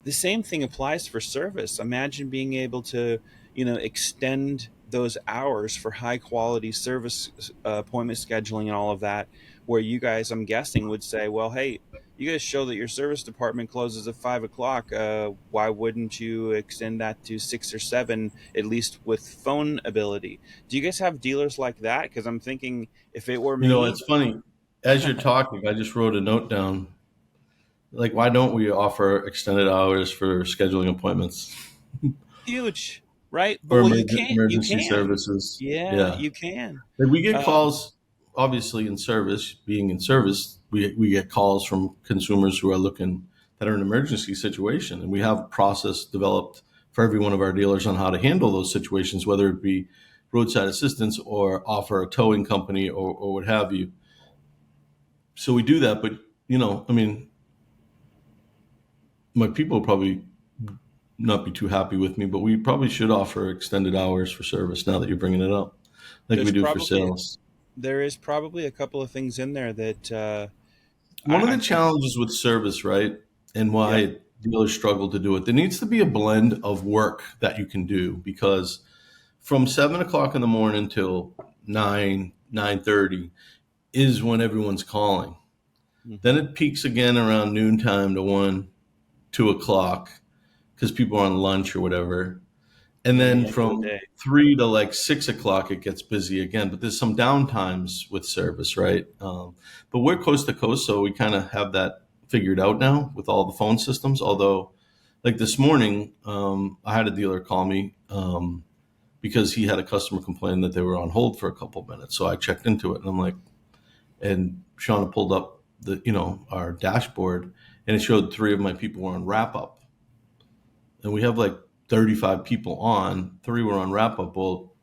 the same thing applies for service. Imagine being able to, extend those hours for high quality service appointment scheduling and all of that, where you guys, I'm guessing, would say, well, hey, you guys show that your service department closes at 5 o'clock. Why wouldn't you extend that to 6 or 7, at least with phone ability? Do you guys have dealers like that? Because I'm thinking if it were me, It's funny. As you're talking, I just wrote a note down. Like, why don't we offer extended hours for scheduling appointments huge, right? But or well, you can't. You emergency can. services? Yeah, Yeah. you can. Like we get Um, calls, obviously in service, being in service, we get calls from consumers who are looking that are in an emergency situation. And we have a process developed for every one of our dealers on how to handle those situations, whether it be roadside assistance or offer a towing company or what have you. So we do that. But, I mean, my people probably not be too happy with me, but we probably should offer extended hours for service now that you're bringing it up, like we there's do for probably sales. there is probably a couple of things in there that One of the I'm thinking. challenges with service, right, and Yep. why dealers struggle to do it, there needs to be a blend of work that you can do because from 7 o'clock in the morning till 9:30 is when everyone's calling. Then Hmm. it peaks again around noontime to 1, 2 o'clock because people are on lunch or whatever. And Then the then end of the from day. 3 to like 6 o'clock, it gets busy again. But there's some downtimes with service, right? But we're coast to coast, so we kind of have that figured out now with all the phone systems. Although, like this morning, I had a dealer call me because he had a customer complain that they were on hold for a couple of minutes. So I checked into it, and I'm like, and Shauna pulled up our dashboard, and it showed 3 of my people were on wrap up, and we have like 35 people on. 3 were on wrap up. Well,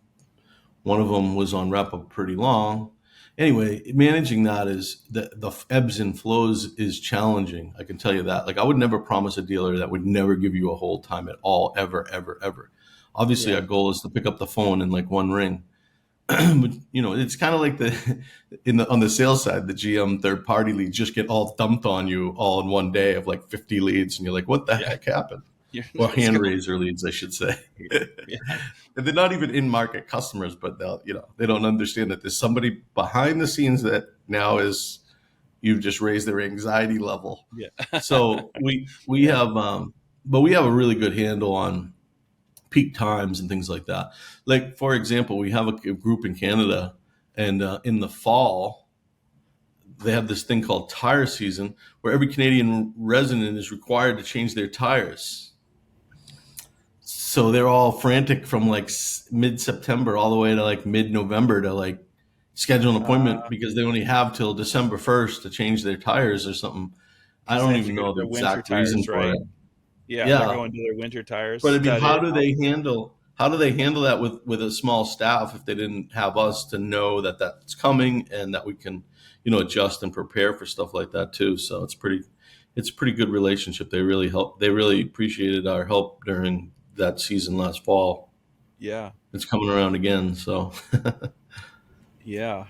one of them was on wrap up pretty long. Anyway, managing that is the ebbs and flows is challenging. I can tell you that. Like I would never promise a dealer that would never give you a hold time at all, ever, ever, ever. Obviously, Yeah. our goal is to pick up the phone in like one ring. But it's kind of like the on the sales side, the GM third party leads just get all dumped on you all in one day of like 50 leads, and you're like, what the Yeah. heck happened? You're Or nuts hand going. raiser leads, I should say. Yeah. And they're not even in market customers, but they don't understand that there's somebody behind the scenes that now is you've just raised their anxiety level. Yeah. So we Yeah. have, but we have a really good handle on peak times and things like that. Like for example, we have a group in Canada, and in the fall they have this thing called tire season, where every Canadian resident is required to change their tires. So they're all frantic from like mid-September all the way to like mid-November to like schedule an appointment because they only have till December 1st to change their tires or something. I Because they don't have to even go to know the their winter exact reason tires, for right? it. Yeah, they're Yeah, going to their winter tires, but I mean, studded. how do they handle that with a small staff if they didn't have us to know that that's coming and that we can, adjust and prepare for stuff like that too. So it's a pretty good relationship. They really help. They really appreciated our help during that season last fall. Yeah. It's coming around again. So Yeah.